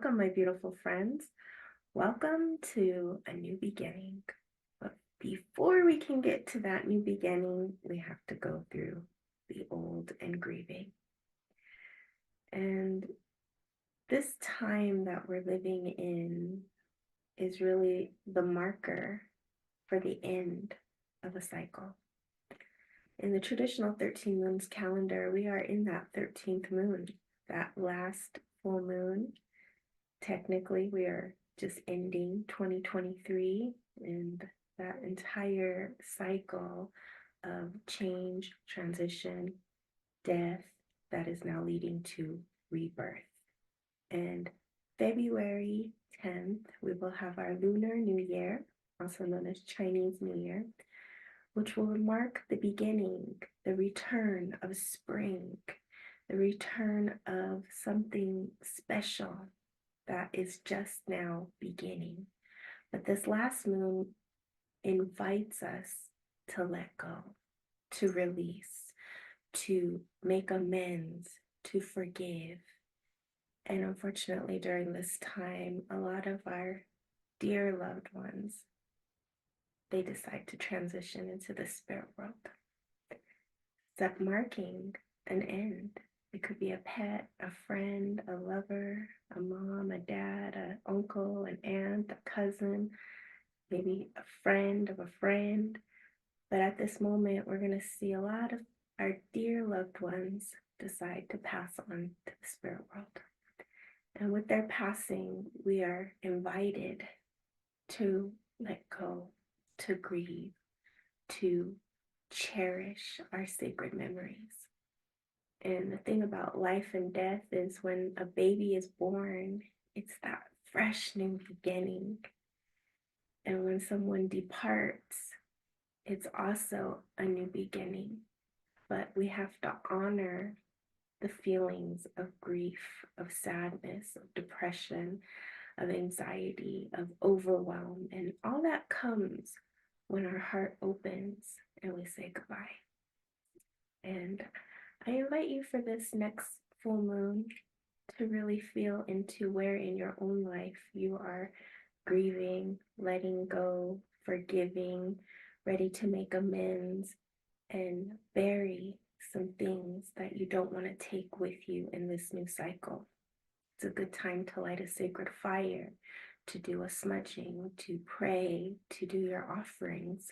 Welcome, my beautiful friends. Welcome to a new beginning. But before we can get to that new beginning, we have to go through the old and grieving. And this time that we're living in is really the marker for the end of a cycle. In the traditional 13 moons calendar, we are in that 13th moon, that last full moon. Technically, we are just ending 2023 and that entire cycle of change, transition, death that is now leading to rebirth. And February 10th, we will have our Lunar New Year, also known as Chinese New Year, which will mark the beginning, the return of spring, the return of something special that is just now beginning. But this last moon invites us to let go, to release, to make amends, to forgive. And unfortunately, during this time, a lot of our dear loved ones, they decide to transition into the spirit world. That marking an end. It could be a pet, a friend, a lover, a mom, a dad, an uncle, an aunt, a cousin, maybe a friend of a friend. But at this moment, we're going to see a lot of our dear loved ones decide to pass on to the spirit world. And with their passing, we are invited to let go, to grieve, to cherish our sacred memories. And the thing about life and death is when a baby is born, it's that fresh new beginning. And when someone departs, it's also a new beginning. But we have to honor the feelings of grief, of sadness, of depression, of anxiety, of overwhelm, and all that comes when our heart opens and we say goodbye. And I invite you for this next full moon to really feel into where in your own life you are grieving, letting go, forgiving, ready to make amends, and bury some things that you don't want to take with you in this new cycle. It's a good time to light a sacred fire, to do a smudging, to pray, to do your offerings,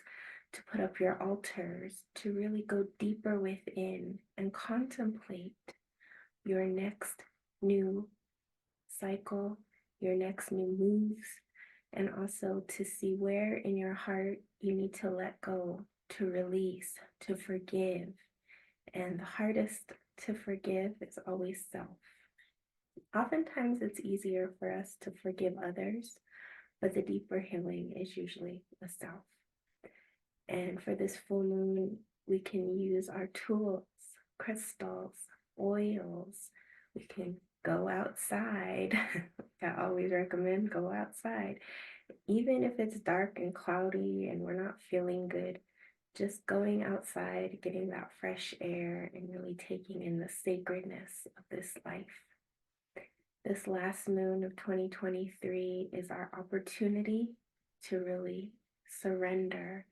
to put up your altars, to really go deeper within and contemplate your next new cycle, your next new moves, and also to see where in your heart you need to let go, to release, to forgive. And the hardest to forgive is always self. Oftentimes it's easier for us to forgive others, but the deeper healing is usually the self. And for this full moon, we can use our tools, crystals, oils. We can go outside. I always recommend go outside. Even if it's dark and cloudy and we're not feeling good, just going outside, getting that fresh air and really taking in the sacredness of this life. This last moon of 2023 is our opportunity to really surrender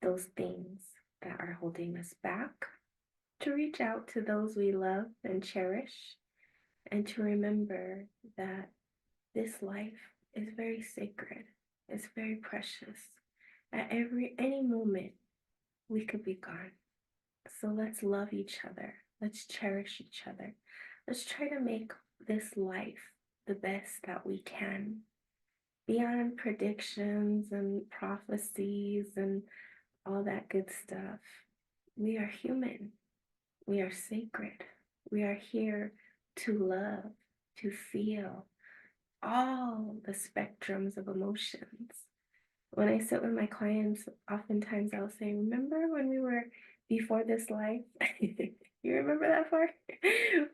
those things that are holding us back, to reach out to those we love and cherish, and to remember that this life is very sacred, it's very precious. At any moment, we could be gone. So let's love each other. Let's cherish each other. Let's try to make this life the best that we can. Beyond predictions and prophecies and all that good stuff, we are human. We are sacred. We are here to love, to feel all the spectrums of emotions. When I sit with my clients, oftentimes I'll say, remember when we were before this life? You remember that part?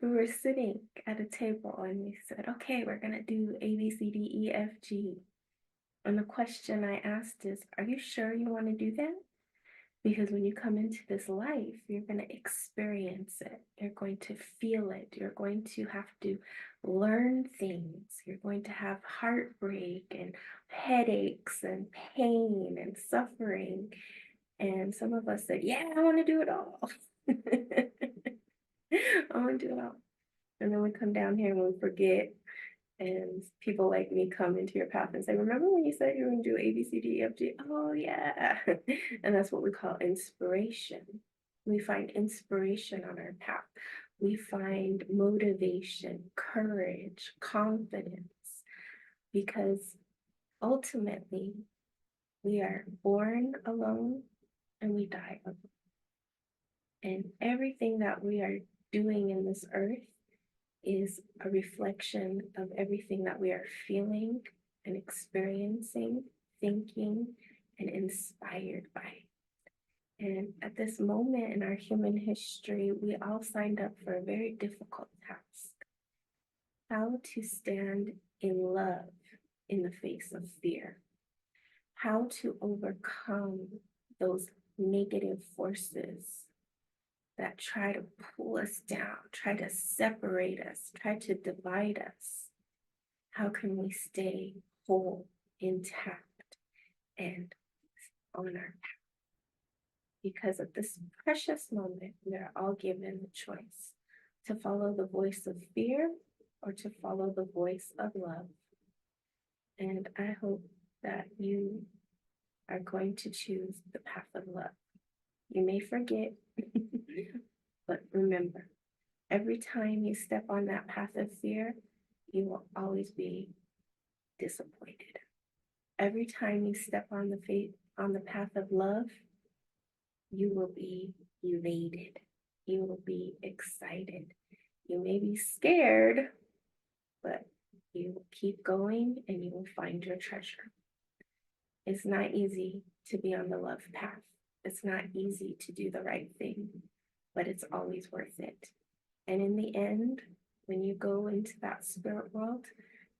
We were sitting at a table and we said, okay, we're going to do A, B, C, D, E, F, G. And the question I asked is, are you sure you want to do that? Because when you come into this life, you're going to experience it. You're going to feel it. You're going to have to learn things. You're going to have heartbreak and headaches and pain and suffering. And some of us said, yeah, I want to do it all. I want to do it all. And then we come down here and we forget. And people like me come into your path and say, remember when you said you were going to do A, B, C, D, E, F, G? Oh, yeah. And that's what we call inspiration. We find inspiration on our path. We find motivation, courage, confidence, because ultimately we are born alone and we die alone. And everything that we are doing in this earth is a reflection of everything that we are feeling and experiencing, thinking, and inspired by. And at this moment in our human history, we all signed up for a very difficult task: how to stand in love in the face of fear, how to overcome those negative forces that try to pull us down, try to separate us, try to divide us. How can we stay whole, intact, and on our path? Because at this precious moment, we are all given the choice to follow the voice of fear or to follow the voice of love. And I hope that you are going to choose the path of love. You may forget, but remember, every time you step on that path of fear, you will always be disappointed. Every time you step on the path of love, you will be elated. You will be excited. You may be scared, but you will keep going and you will find your treasure. It's not easy to be on the love path. It's not easy to do the right thing, but it's always worth it. And in the end, when you go into that spirit world,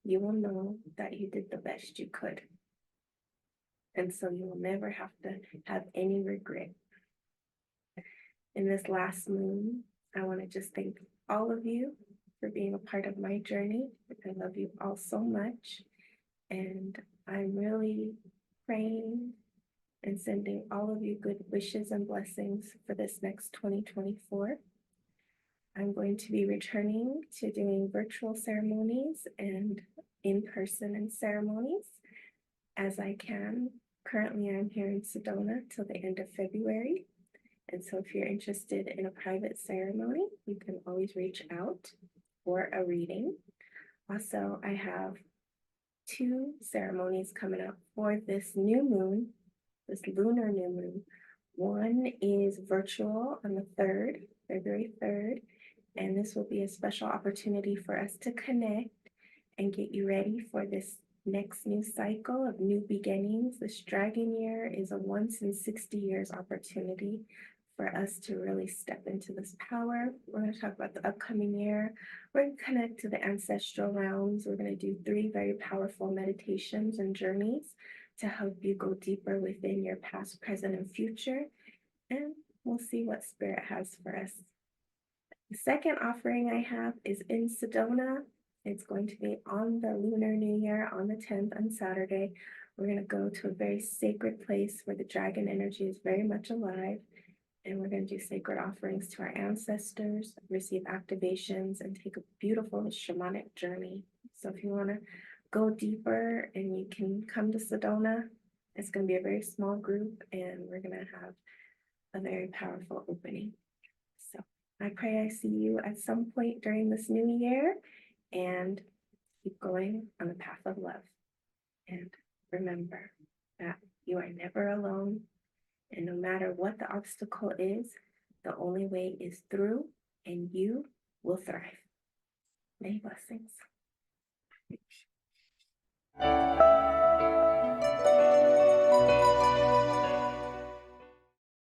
you will know that you did the best you could. And so you will never have to have any regret. In this last moon, I want to just thank all of you for being a part of my journey. I love you all so much. And I'm really praying and sending all of you good wishes and blessings for this next 2024. I'm going to be returning to doing virtual ceremonies and in-person ceremonies as I can. Currently, I'm here in Sedona till the end of February. And so if you're interested in a private ceremony, you can always reach out for a reading. Also, I have 2 ceremonies coming up for this new moon, this lunar new moon. One is virtual on the 3rd, February 3rd, and this will be a special opportunity for us to connect and get you ready for this next new cycle of new beginnings. This dragon year is a once in 60 years opportunity for us to really step into this power. We're going to talk about the upcoming year. We're going to connect to the ancestral realms. We're going to do 3 very powerful meditations and journeys to help you go deeper within your past, present, and future. And we'll see what Spirit has for us. The second offering I have is in Sedona. It's going to be on the Lunar New Year on the 10th on Saturday. We're going to go to a very sacred place where the dragon energy is very much alive. And we're going to do sacred offerings to our ancestors, receive activations, and take a beautiful shamanic journey. So if you want to go deeper and you can come to Sedona, it's going to be a very small group and we're going to have a very powerful opening. So I pray I see you at some point during this new year and keep going on the path of love. And remember that you are never alone. And no matter what the obstacle is, the only way is through, and you